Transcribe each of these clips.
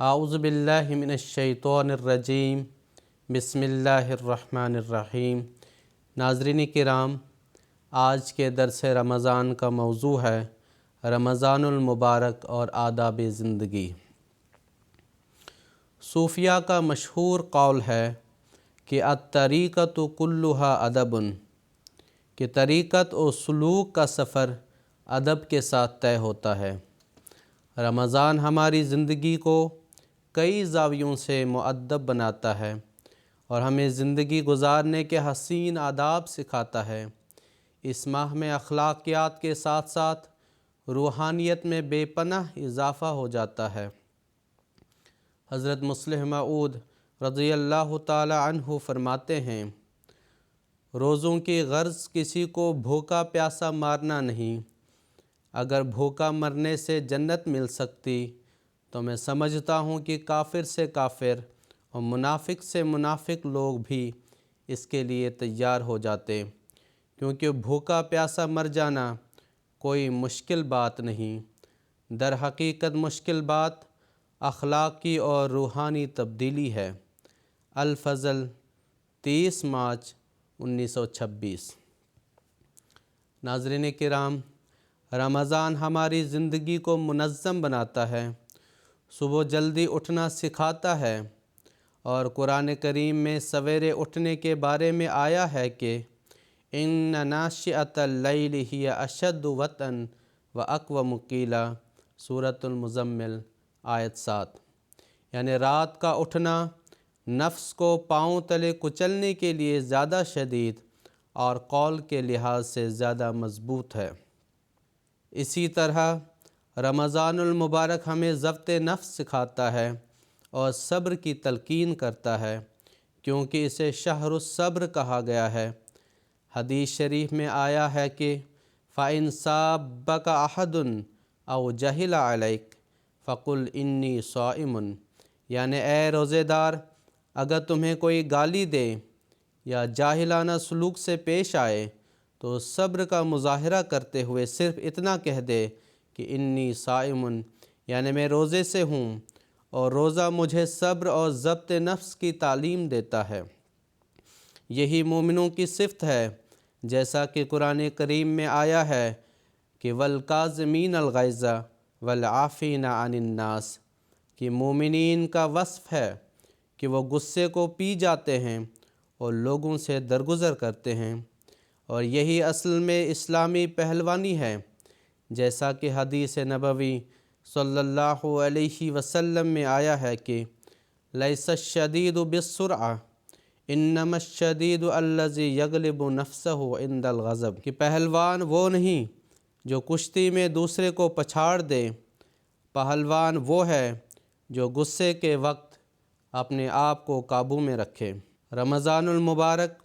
اعوذ باللہ من الشیطان الرجیم بسم اللہ الرحمن الرحیم۔ ناظرین کرام، آج کے درس رمضان کا موضوع ہے رمضان المبارک اور آداب زندگی۔ صوفیاء کا مشہور قول ہے کہ الطریقۃ کلھا ادب، کہ طریقت و سلوک کا سفر ادب کے ساتھ طے ہوتا ہے۔ رمضان ہماری زندگی کو کئی زاویوں سے مؤدب بناتا ہے اور ہمیں زندگی گزارنے کے حسین آداب سکھاتا ہے۔ اس ماہ میں اخلاقیات کے ساتھ ساتھ روحانیت میں بے پناہ اضافہ ہو جاتا ہے۔ حضرت مصلح موعود رضی اللہ تعالی عنہ فرماتے ہیں، روزوں کی غرض کسی کو بھوکا پیاسا مارنا نہیں۔ اگر بھوکا مرنے سے جنت مل سکتی تو میں سمجھتا ہوں کہ کافر سے کافر اور منافق سے منافق لوگ بھی اس کے لیے تیار ہو جاتے، کیونکہ بھوکا پیاسا مر جانا کوئی مشکل بات نہیں۔ در حقیقت مشکل بات اخلاقی اور روحانی تبدیلی ہے۔ الفضل 30 مارچ 1926۔ ناظرین کرام، رمضان ہماری زندگی کو منظم بناتا ہے، صبح جلدی اٹھنا سکھاتا ہے، اور قرآن کریم میں سویرے اٹھنے کے بارے میں آیا ہے کہ ان ناشئۃ اللیل ہی اشد وطئا واقوم قیلا، سورۃ المزمل آیت 7۔ یعنی رات کا اٹھنا نفس کو پاؤں تلے کچلنے کے لیے زیادہ شدید اور قول کے لحاظ سے زیادہ مضبوط ہے۔ اسی طرح رمضان المبارک ہمیں ضبط نفس سکھاتا ہے اور صبر کی تلقین کرتا ہے، کیونکہ اسے شہر الصبر کہا گیا ہے۔ حدیث شریف میں آیا ہے کہ فَإِن سَابَّكَ أَحَدٌ أَوْ جَهِلَ عَلَيْكَ فَقُلْ إِنِّي صَائِمٌ، یعنی اے روزے دار، اگر تمہیں کوئی گالی دے یا جاہلانہ سلوک سے پیش آئے تو صبر کا مظاہرہ کرتے ہوئے صرف اتنا کہہ دے کہ انی صائم، یعنی میں روزے سے ہوں، اور روزہ مجھے صبر اور ضبط نفس کی تعلیم دیتا ہے۔ یہی مومنوں کی صفت ہے، جیسا کہ قرآن کریم میں آیا ہے کہ وَالْقَاظِمِينَ الْغَيْظَ وَالْعَافِينَ عَنِ النَّاسِ، کہ مومنین کا وصف ہے کہ وہ غصے کو پی جاتے ہیں اور لوگوں سے درگزر کرتے ہیں، اور یہی اصل میں اسلامی پہلوانی ہے، جیسا کہ حدیث نبوی صلی اللہ علیہ وسلم میں آیا ہے کہ لیس الشدید بالسرعہ انما الشدید الذی یغلب نفسہ عند الغضب، کہ پہلوان وہ نہیں جو کشتی میں دوسرے کو پچھاڑ دے، پہلوان وہ ہے جو غصے کے وقت اپنے آپ کو قابو میں رکھے۔ رمضان المبارک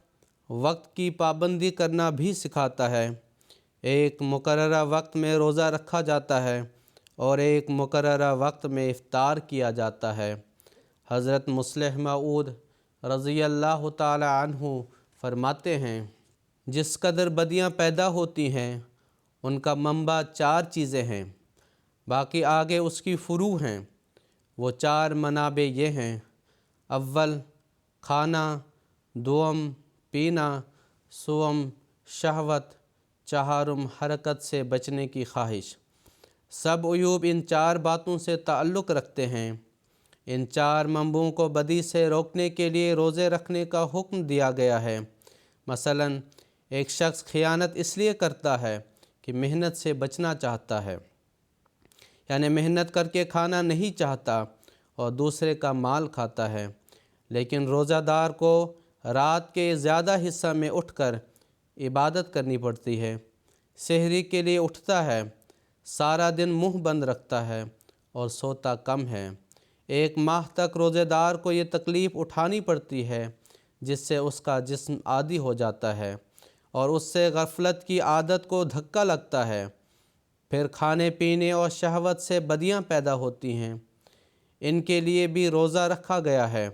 وقت کی پابندی کرنا بھی سکھاتا ہے۔ ایک مقررہ وقت میں روزہ رکھا جاتا ہے اور ایک مقررہ وقت میں افطار کیا جاتا ہے۔ حضرت مصلح موعود رضی اللہ تعالی عنہ فرماتے ہیں، جس قدر بدیاں پیدا ہوتی ہیں ان کا منبع 4 چیزیں ہیں، باقی آگے اس کی فروع ہیں۔ وہ 4 منابع یہ ہیں: اول کھانا، دوم پینا، سوم شہوت، چہارم حرکت سے بچنے کی خواہش۔ سب عیوب ان 4 باتوں سے تعلق رکھتے ہیں۔ ان 4 منبعوں کو بدی سے روکنے کے لیے روزے رکھنے کا حکم دیا گیا ہے۔ مثلا ایک شخص خیانت اس لیے کرتا ہے کہ محنت سے بچنا چاہتا ہے، یعنی محنت کر کے کھانا نہیں چاہتا اور دوسرے کا مال کھاتا ہے، لیکن روزہ دار کو رات کے زیادہ حصہ میں اٹھ کر عبادت کرنی پڑتی ہے۔ سحری کے لیے اٹھتا ہے، سارا دن منہ بند رکھتا ہے اور سوتا کم ہے۔ 1 ماہ تک روزے دار کو یہ تکلیف اٹھانی پڑتی ہے، جس سے اس کا جسم عادی ہو جاتا ہے اور اس سے غفلت کی عادت کو دھکا لگتا ہے۔ پھر کھانے پینے اور شہوت سے بدیاں پیدا ہوتی ہیں، ان کے لیے بھی روزہ رکھا گیا ہے۔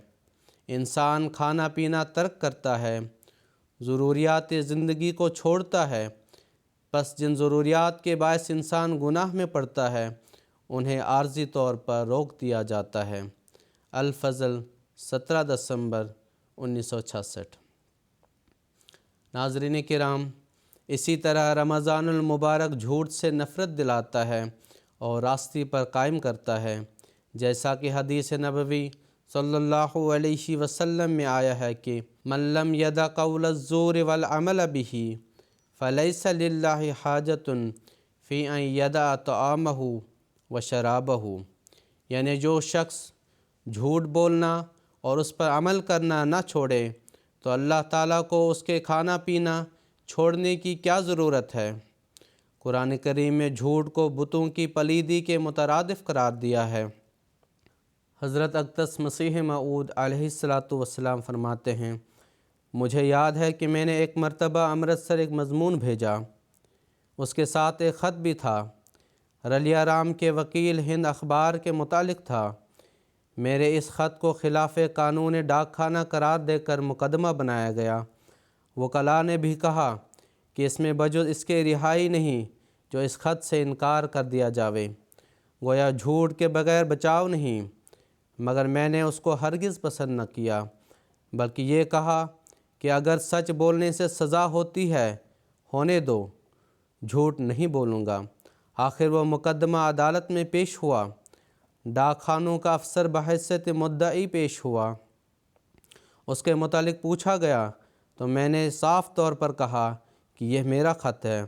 انسان کھانا پینا ترک کرتا ہے، ضروریات زندگی کو چھوڑتا ہے، پس جن ضروریات کے باعث انسان گناہ میں پڑتا ہے انہیں عارضی طور پر روک دیا جاتا ہے۔ الفضل 17 دسمبر 1966۔ ناظرین کرام، اسی طرح رمضان المبارک جھوٹ سے نفرت دلاتا ہے اور راستے پر قائم کرتا ہے، جیسا کہ حدیث نبوی صلی اللہ علیہ وسلم میں آیا ہے کہ من لم یدع قول الزور والعمل به فلیس للہ حاجۃ فی ان یدع طعامہ وشرابہ، یعنی جو شخص جھوٹ بولنا اور اس پر عمل کرنا نہ چھوڑے تو اللہ تعالیٰ کو اس کے کھانا پینا چھوڑنے کی کیا ضرورت ہے۔ قرآن کریم میں جھوٹ کو بتوں کی پلیدی کے مترادف قرار دیا ہے۔ حضرت اقدس مسیح موعود علیہ السلام فرماتے ہیں، مجھے یاد ہے کہ میں نے ایک مرتبہ امرتسر ایک مضمون بھیجا، اس کے ساتھ ایک خط بھی تھا، رلیہ رام کے وکیل ہند اخبار کے متعلق تھا۔ میرے اس خط کو خلاف قانون ڈاک خانہ قرار دے کر مقدمہ بنایا گیا۔ وکلاء نے بھی کہا کہ اس میں بجز اس کے رہائی نہیں جو اس خط سے انکار کر دیا جاوے، گویا جھوٹ کے بغیر بچاؤ نہیں، مگر میں نے اس کو ہرگز پسند نہ کیا، بلکہ یہ کہا کہ اگر سچ بولنے سے سزا ہوتی ہے ہونے دو، جھوٹ نہیں بولوں گا۔ آخر وہ مقدمہ عدالت میں پیش ہوا، ڈاک خانوں کا افسر بحیثیت مدعی پیش ہوا، اس کے متعلق پوچھا گیا تو میں نے صاف طور پر کہا کہ یہ میرا خط ہے،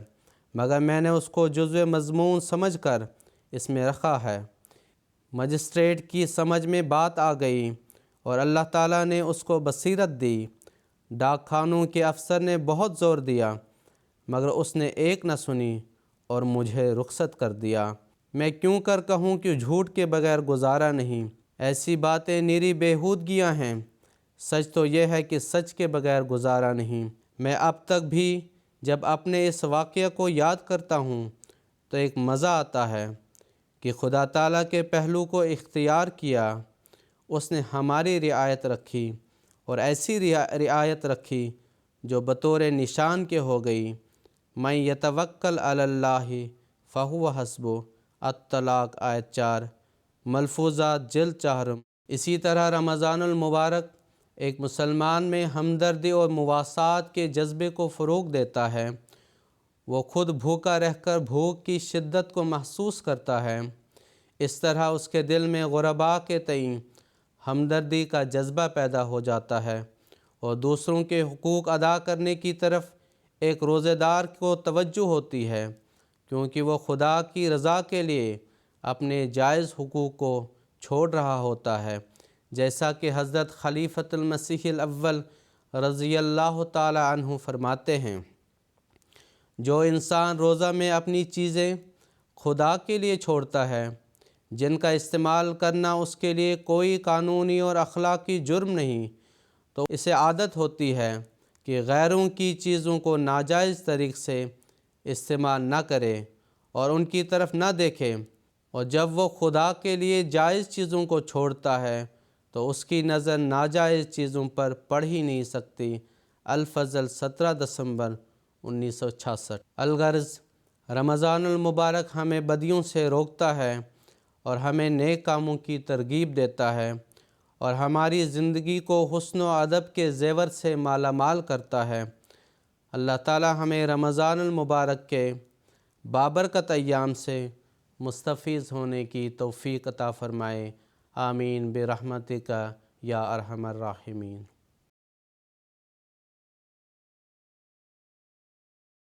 مگر میں نے اس کو جزو مضمون سمجھ کر اس میں رکھا ہے۔ مجسٹریٹ کی سمجھ میں بات آ گئی اور اللہ تعالیٰ نے اس کو بصیرت دی۔ ڈاک خانوں کے افسر نے بہت زور دیا، مگر اس نے ایک نہ سنی اور مجھے رخصت کر دیا۔ میں کیوں کر کہوں کہ جھوٹ کے بغیر گزارا نہیں؟ ایسی باتیں نیری بیہودگیاں ہیں۔ سچ تو یہ ہے کہ سچ کے بغیر گزارا نہیں۔ میں اب تک بھی جب اپنے اس واقعہ کو یاد کرتا ہوں تو ایک مزہ آتا ہے کہ خدا تعالیٰ کے پہلو کو اختیار کیا، اس نے ہماری رعایت رکھی اور ایسی رعایت رکھی جو بطور نشان کے ہو گئی۔ من یتوکل علی اللہ فہو حسبہ، الطلاق آیت 4، ملفوظات جلد 4۔ اسی طرح رمضان المبارک ایک مسلمان میں ہمدردی اور مواسات کے جذبے کو فروغ دیتا ہے۔ وہ خود بھوکا رہ کر بھوک کی شدت کو محسوس کرتا ہے، اس طرح اس کے دل میں غرباء کے تئیں ہمدردی کا جذبہ پیدا ہو جاتا ہے اور دوسروں کے حقوق ادا کرنے کی طرف ایک روزہ دار کو توجہ ہوتی ہے، کیونکہ وہ خدا کی رضا کے لیے اپنے جائز حقوق کو چھوڑ رہا ہوتا ہے، جیسا کہ حضرت خلیفۃ المسیح الاول رضی اللہ تعالی عنہ فرماتے ہیں، جو انسان روزہ میں اپنی چیزیں خدا کے لیے چھوڑتا ہے جن کا استعمال کرنا اس کے لیے کوئی قانونی اور اخلاقی جرم نہیں، تو اسے عادت ہوتی ہے کہ غیروں کی چیزوں کو ناجائز طریق سے استعمال نہ کرے اور ان کی طرف نہ دیکھے، اور جب وہ خدا کے لیے جائز چیزوں کو چھوڑتا ہے تو اس کی نظر ناجائز چیزوں پر پڑ ہی نہیں سکتی۔ الفضل 17 دسمبر 1966۔ الغرض، رمضان المبارک ہمیں بدیوں سے روکتا ہے اور ہمیں نیک کاموں کی ترغیب دیتا ہے اور ہماری زندگی کو حسن و ادب کے زیور سے مالا مال کرتا ہے۔ اللہ تعالی ہمیں رمضان المبارک کے بابرکت ایام سے مستفیض ہونے کی توفیق عطا فرمائے۔ آمین برحمتک یا ارحم الراحمین۔